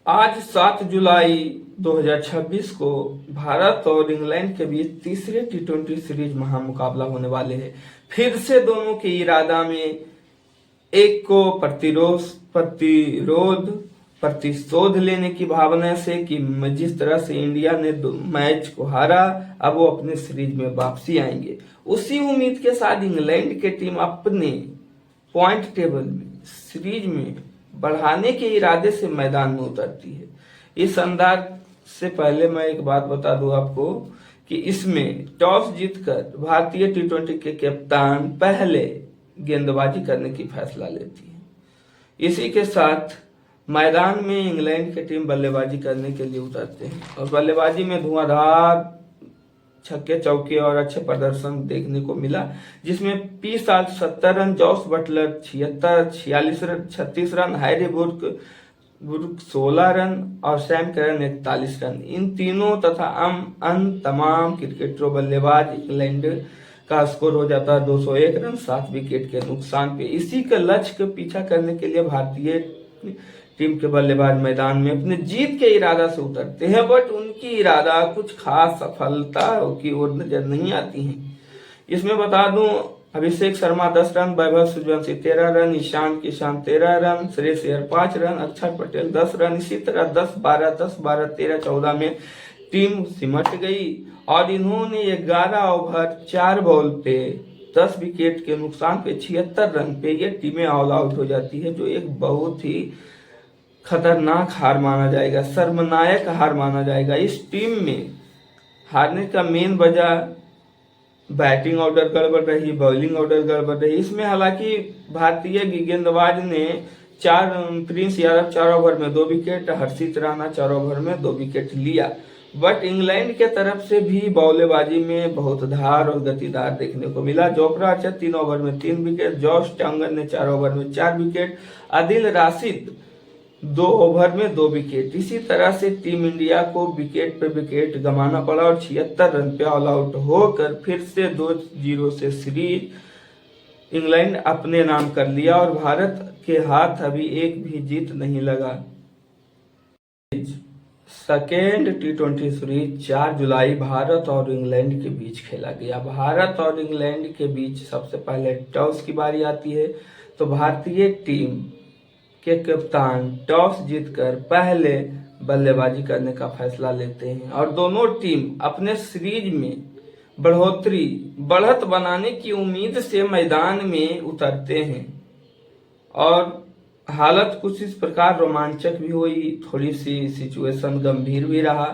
आज 7 जुलाई 2026 को भारत और इंग्लैंड के बीच तीसरे टी20 सीरीज महामुकाबला होने वाले हैं। फिर से दोनों के इरादा में एक को प्रतिशोध लेने की भावना से कि जिस तरह से इंडिया ने मैच को हारा, अब वो अपने सीरीज में वापसी आएंगे। उसी उम्मीद के साथ इंग्लैंड की टीम अपने पॉइंट टेबल में सीरीज में बढ़ाने के इरादे से मैदान में उतरती है। इस अंदाज से पहले मैं एक बात बता दूं आपको कि इसमें टॉस जीतकर भारतीय टी20 के कप्तान पहले गेंदबाजी करने की फैसला लेती है। इसी के साथ मैदान में इंग्लैंड की टीम बल्लेबाजी करने के लिए उतरते हैं और बल्लेबाजी में धुआंधार छक्के चौके और अच्छे प्रदर्शन देखने को मिला, जिसमें P Salt 70 run, Jos Buttler 46 run, 36 run, Harry Brook 16 run और सैम करन 41 रन। इन तीनों तथा अन्य तमाम क्रिकेटरों बल्लेबाज इंग्लैंड का स्कोर हो जाता है 201 रन 7 विकेट के नुकसान पे। इसी का लक्ष्य का पीछा करने के लिए भारतीय टीम के बल्लेबाज मैदान में अपने जीत के इरादा से उतरते हैं, बट उनकी इरादा कुछ खास सफलता की ओर नजर नहीं आती है। इसमें बता दूं, Abhishek Sharma 10 run, Vaibhav Suryavanshi 13 run, Ishan Kishan 13 run, Shreyas Iyer 5 run, Axar Patel 10 run. इसी तरह 10-12, 10-12, 13-14 में टीम सिमट गई और इन्होंने 11 ओवर 4 बॉल पे 10 विकेट के नुकसान पे 76 रन पे ये टीमें ऑल आउट हो जाती है, जो एक बहुत ही खतरनाक हार माना जाएगा, शर्मनायक हार माना जाएगा। इस टीम में हारने का मेन वजह बैटिंग ऑर्डर गड़बड़ रही, बॉलिंग ऑर्डर गड़बड़ रही। इसमें हालांकि भारतीय गेंदबाज ने प्रिंस यादव 4 ओवर में 2 विकेट, हर्षित राणा 4 ओवर में 2 विकेट लिया, बट इंग्लैंड के तरफ से भी बल्लेबाजी में बहुत धार और गतिदार देखने को मिला। जोफ्रा आर्चर 3 ओवर में 3 विकेट, जॉश टंगन ने 4 ओवर में 4 विकेट, आदिल राशिद 2 ओवर में 2 विकेट। इसी तरह से टीम इंडिया को विकेट पे विकेट गंवाना पड़ा और 76 रन पे ऑल आउट होकर फिर से 2-0 से सीरीज इंग्लैंड अपने नाम कर लिया और भारत के हाथ अभी एक भी जीत नहीं लगा। सेकेंड टी20 सीरीज 4 जुलाई भारत और इंग्लैंड के बीच खेला गया। भारत और इंग्लैंड के बीच सबसे पहले टॉस की बारी आती है, तो भारतीय टीम के कप्तान टॉस जीतकर पहले बल्लेबाजी करने का फैसला लेते हैं और दोनों टीम अपने सीरीज में बढ़त बनाने की उम्मीद से मैदान में उतरते हैं और हालत कुछ इस प्रकार रोमांचक भी हुई, थोड़ी सी सिचुएशन गंभीर भी रहा,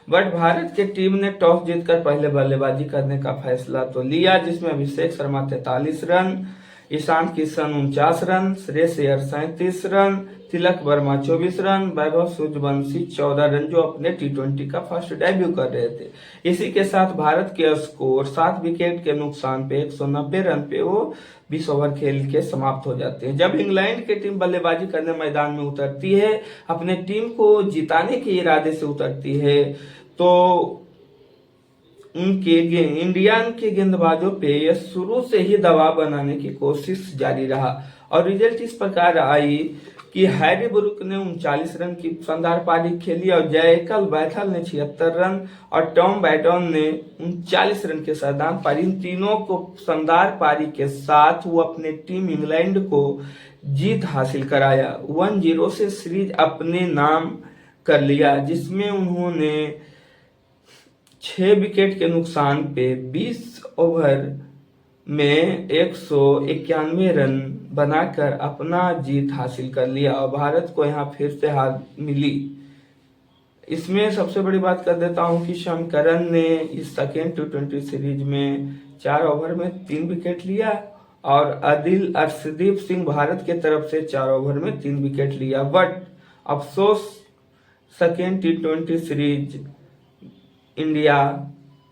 बट भारत की टीम ने टॉस जीतकर पहले बल्लेबाजी करने का फैसला तो लिया, जिसमें Abhishek Sharma 43 run, Ishan Kishan 49 run, Shreyas Iyer 37 run, Tilak Varma 24 run, Vaibhav Suryavanshi 14 run, जो अपने टी20 का फर्स्ट डेब्यू कर रहे थे। इसी के साथ भारत के स्कोर 7 विकेट के नुकसान पे 190 रन पे वो 20 ओवर खेल के समाप्त हो जाते हैं। जब इंग्लैंड की टीम बल्लेबाजी करने मैदान में उतरती है, अपने टीम को जिताने के इरादे से उतरती है, तो उनके इंडियन के गेंदबाजों पे शुरू से ही दबाव बनाने की कोशिश जारी रहा और रिजल्ट इस प्रकार आई कि हैरी बुर्क ने 39 रन की शानदार पारी खेली और जयकल बैथल ने 76 रन और टॉम बैटन ने 39 रन के शानदार पारी। इन तीनों को शानदार पारी के साथ वो अपने टीम इंग्लैंड को जीत हासिल कराया, 1-0 से सीरीज अपने नाम कर लिया, जिसमें उन्होंने 6 विकेट के नुकसान पे 20 ओवर में 191 रन बनाकर अपना जीत हासिल कर लिया और भारत को यहां फिर से हार मिली। इसमें सबसे बड़ी बात कर देता हूं कि सैम करन ने इस सेकेंड टी20 सीरीज में 4 ओवर में 3 विकेट लिया और अर्शदीप सिंह भारत के तरफ से 4 ओवर में 3 विकेट लिया, बट अफसोस सेकेंड टी20 सीरीज इंडिया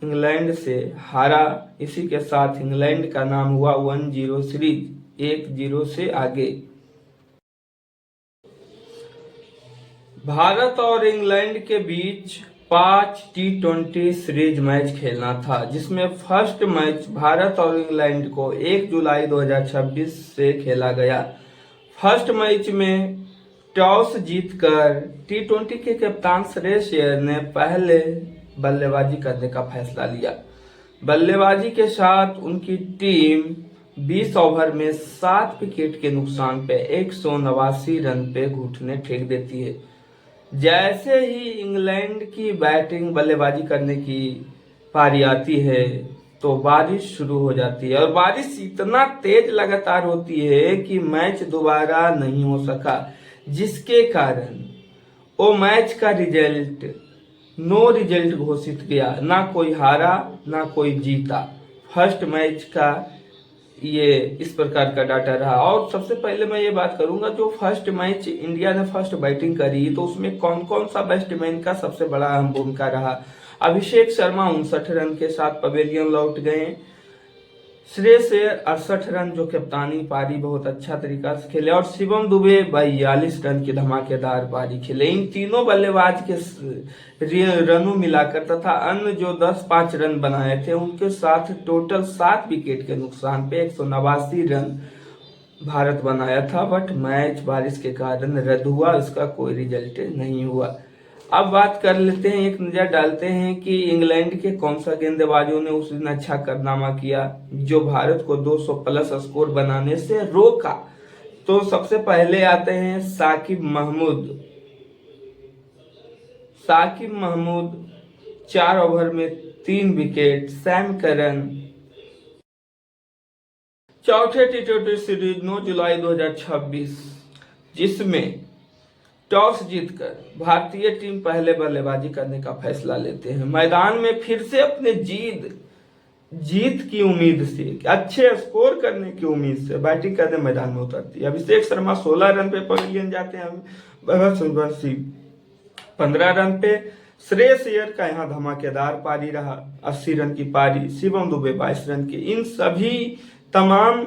इंग्लैंड से हारा। इसी के साथ इंग्लैंड का नाम हुआ 1-0 सीरीज, 1-0 से आगे। भारत और इंग्लैंड के बीच 5 टी20 सीरीज मैच खेलना था, जिसमें फर्स्ट मैच भारत और इंग्लैंड को 1 जुलाई 2026 से खेला गया। फर्स्ट मैच में टॉस जीतकर टी20 के कप्तान श्रेयस अय्यर ने पहले बल्लेबाजी करने का फैसला लिया। बल्लेबाजी के साथ उनकी टीम 20 ओवर में 7 विकेट के नुकसान पे 189 रन पे घुटने टेक देती है। जैसे ही इंग्लैंड की बैटिंग बल्लेबाजी करने की पारी आती है तो बारिश शुरू हो जाती है और बारिश इतना तेज लगातार होती है कि मैच दोबारा नहीं हो सका, जिसके कारण वो मैच का रिजल्ट नो रिजल्ट घोषित किया। ना कोई हारा ना कोई जीता। फर्स्ट मैच का ये इस प्रकार का डाटा रहा। और सबसे पहले मैं ये बात करूंगा, जो फर्स्ट मैच इंडिया ने फर्स्ट बैटिंग करी तो उसमें कौन कौन सा बैट्समैन का सबसे बड़ा अहम भूमिका रहा। अभिषेक शर्मा 59 रन के साथ पवेलियन लौट गए। श्रेयस अय्यर 68 रन जो कप्तानी पारी बहुत अच्छा तरीका से खेले और शिवम दुबे 42 रन की धमाकेदार पारी खेले। इन तीनों बल्लेबाज के रनों मिलाकर तथा अन्य जो 10-5 रन बनाए थे उनके साथ टोटल 7 विकेट के नुकसान पे 189 रन भारत बनाया था। बट मैच बारिश के कारण रद्द हुआ, इसका कोई रिजल्ट नहीं हुआ। अब बात कर लेते हैं, एक नजर डालते हैं कि इंग्लैंड के कौन सा गेंदबाजों ने उस दिन अच्छा कारनामा किया जो भारत को 200 प्लस स्कोर बनाने से रोका। तो सबसे पहले आते हैं साकिब महमूद 4 ओवर में 3 विकेट। सैम करन चौथे टी20 सीरीज 9 जुलाई 2026 जिसमें टॉस जीतकर भारतीय टीम पहले बल्लेबाजी करने का फैसला लेते हैं। मैदान में फिर से अपने जीत की उम्मीद से, अच्छे स्कोर करने की उम्मीद से बैटिंग करने मैदान में उतरती है। अभिषेक शर्मा 16 रन पे पवेलियन जाते हैं। वैभव सूर्यवंशी 15 रन पे। श्रेयस अय्यर का यहाँ धमाकेदार पारी रहा, 80 रन की पारी। शिवम दुबे 22 रन की। इन सभी तमाम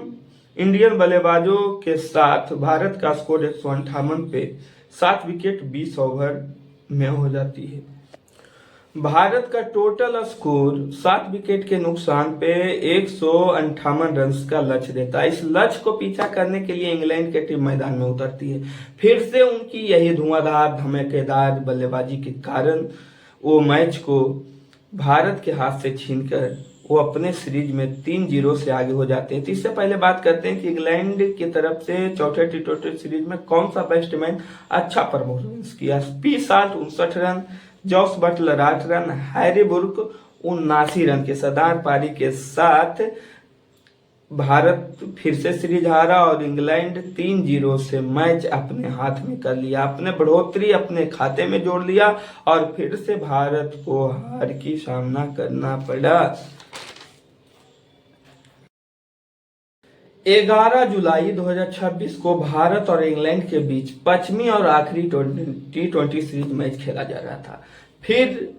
इंडियन बल्लेबाजों के साथ भारत का स्कोर 158 पे 7 विकेट 20 ओवर में हो जाती है। भारत का टोटल स्कोर 7 विकेट के नुकसान पे 158 रन का लक्ष्य देता है। इस लक्ष्य को पीछा करने के लिए इंग्लैंड की टीम मैदान में उतरती है। फिर से उनकी यही धुआंधार धमाकेदार बल्लेबाजी के कारण वो मैच को भारत के हाथ से छीनकर वो अपने सीरीज में 3-0 से आगे हो जाते हैं। तो इससे पहले बात करते हैं कि इंग्लैंड की तरफ से चौथे टी20 सीरीज में कौन सा बैट्समैन अच्छा परफॉर्मेंस किया। P Salt 59 run, Jos Buttler 8 run, Harry Brook 79 run के शानदार पारी के साथ भारत फिर से सीरीज हारा और इंग्लैंड 3-0 से मैच अपने हाथ में कर लिया, अपने बढ़ोतरी अपने खाते में जोड़ लिया और फिर से भारत को हार की सामना करना पड़ा। 11 जुलाई 2026 को भारत और इंग्लैंड के बीच 5वीं और आखिरी टी20 सीरीज मैच खेला जा रहा था। फिर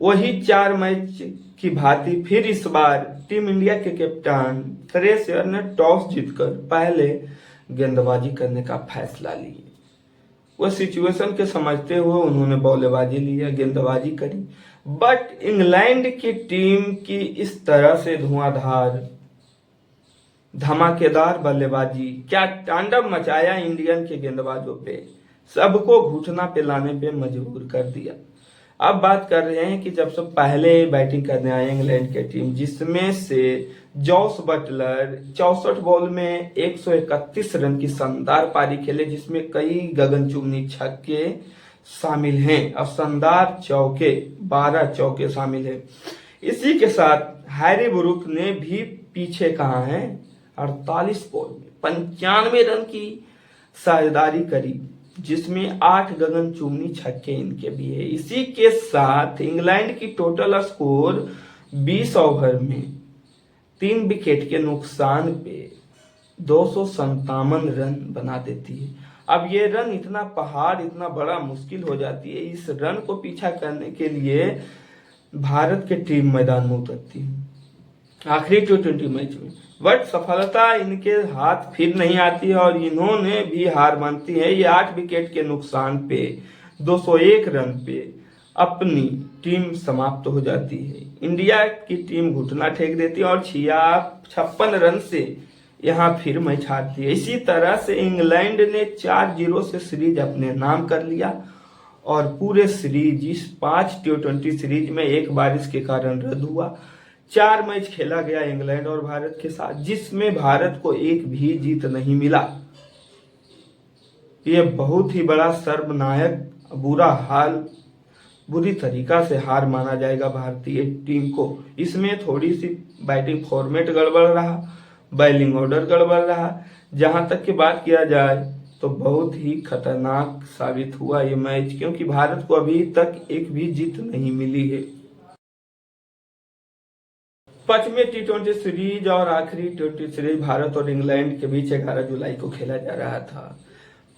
वही 4 मैच की भांति फिर इस बार टीम इंडिया के कप्तान श्रेयस अय्यर ने टॉस जीतकर पहले गेंदबाजी करने का फैसला लिया। वो सिचुएशन के समझते हुए उन्होंने बल्लेबाजी लिया, गेंदबाजी करी। बट इंग्लैंड की टीम की इस तरह से धुआंधार धमाकेदार बल्लेबाजी क्या तांडव मचाया इंडियन के गेंदबाजों पे, सबको घुटना पे लाने पे मजबूर कर दिया। अब बात कर रहे हैं कि जब से पहले बैटिंग करने आए इंग्लैंड की टीम, जिसमें से जॉस बटलर 64 बॉल में 131 रन की शानदार पारी खेले, जिसमें कई गगनचुंबी छक्के शामिल हैं और शानदार चौके 12 चौके शामिल हैं। इसी के साथ हैरी बुरुक ने भी पीछे कहा है 48 बॉल में 95 रन की साझेदारी करी, जिसमें 8 गगनचुंबी छक्के इनके भी है। इसी के साथ इंग्लैंड की टोटल स्कोर 20 ओवर में 3 विकेट के नुकसान पे 257 रन बना देती है। अब ये रन इतना पहाड़ इतना बड़ा मुश्किल हो जाती है। इस रन को पीछा करने के लिए भारत की टीम मैदान में उतरती है आखिरी टी20 मैच में, बट सफलता इनके हाथ फिर नहीं आती है और इन्होंने भी हार मानती है। ये 8 विकेट के नुकसान पे 201 रन पे अपनी टीम समाप्त हो जाती है। इंडिया की टीम घुटना टेक देती है और 56 रन से यहाँ फिर मैच हार दिया। इसी तरह से इंग्लैंड ने 4-0 से सीरीज अपने नाम कर लिया और पूरे सीरीज, इस 5 T20 सीरीज में एक बारिश के कारण रद्द हुआ। 4 मैच खेला गया इंग्लैंड और भारत के साथ, जिसमें भारत को एक भी जीत नहीं मिला। ये बहुत ही बड़ा शर्मनाक बुरा हाल, बुरी तरीका से हार माना जाएगा भारतीय टीम को। इसमें थोड़ी सी बैटिंग फॉर्मेट गड़बड़ रहा, बॉलिंग ऑर्डर गड़बड़ रहा। जहां तक की बात किया जाए तो बहुत ही खतरनाक साबित हुआ ये मैच, क्योंकि भारत को अभी तक एक भी जीत नहीं मिली है। 5वीं T20 सीरीज और आखिरी T20 सीरीज भारत और इंग्लैंड के बीच 11 जुलाई को खेला जा रहा था।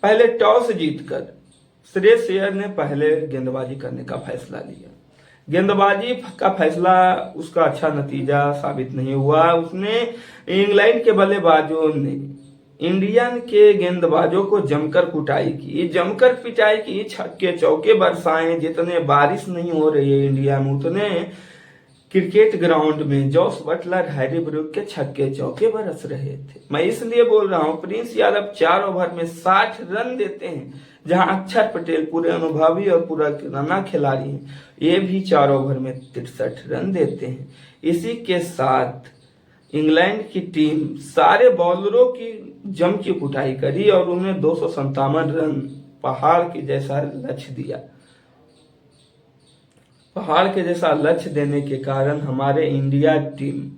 पहले टॉस जीतकर श्रेयस अय्यर ने पहले गेंदबाजी करने का फैसला लिया। गेंदबाजी का फैसला उसका अच्छा नतीजा साबित नहीं हुआ। उसने इंग्लैंड के बल्लेबाजों ने इंडियन के गेंदबाजों को जमकर कुटाई की, जमकर पिटाई की, छक्के चौके बरसाए। जितने बारिश नहीं हो रही है इंडिया में, उतने क्रिकेट ग्राउंड में जॉस बटलर, हैरी ब्रूक के छक्के चौके बरस रहे थे। मैं इसलिए बोल रहा हूं, प्रिंस यादव 4 ओवर में 60 रन देते हैं, जहां अक्षर पटेल पूरे अनुभवी और पूरा रना खिलाड़ी हैं, ये भी 4 ओवर में 63 रन देते हैं। इसी के साथ इंग्लैंड की टीम सारे बॉलरों की जम की कुटाई करी और उन्हें 257 रन पहाड़ के जैसा लक्ष्य दिया। पहाड़ के जैसा लक्ष्य देने के कारण हमारे इंडिया टीम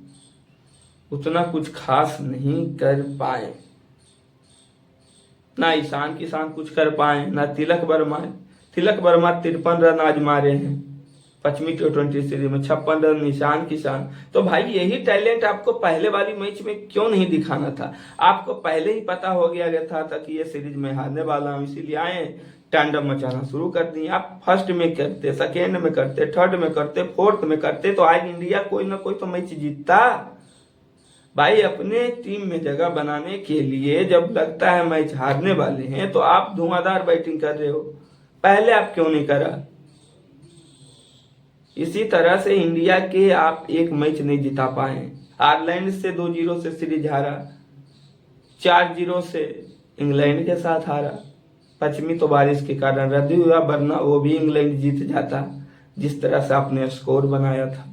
उतना कुछ खास नहीं कर पाए। ना ईशान किशान कुछ कर पाए, ना तिलक वर्मा 53 रन आज मारे हैं 5वीं T20 सीरीज में, 56 रन ईशान किशान। तो भाई यही टैलेंट आपको पहले वाली मैच में क्यों नहीं दिखाना था? आपको पहले ही पता हो गया था कि ये सीरीज में हारने वाला हूं, इसीलिए आए टैंडम मचाना शुरू कर दिए। आप फर्स्ट में करते, सेकेंड में करते, थर्ड में करते, फोर्थ में करते, तो आज इंडिया कोई ना कोई तो मैच जीतता। भाई अपने टीम में जगह बनाने के लिए जब लगता है मैच हारने वाले हैं, तो आप धुआंधार बैटिंग कर रहे हो, पहले आप क्यों नहीं करा? इसी तरह से इंडिया के आप एक मैच नहीं जिता पाए। आयरलैंड से 2-0 से सीरीज हारा, 4-0 से इंग्लैंड के साथ हारा। 5वीं तो बारिश के कारण रद्द हुआ, वरना वो भी इंग्लैंड जीत जाता, जिस तरह से आपने स्कोर बनाया था।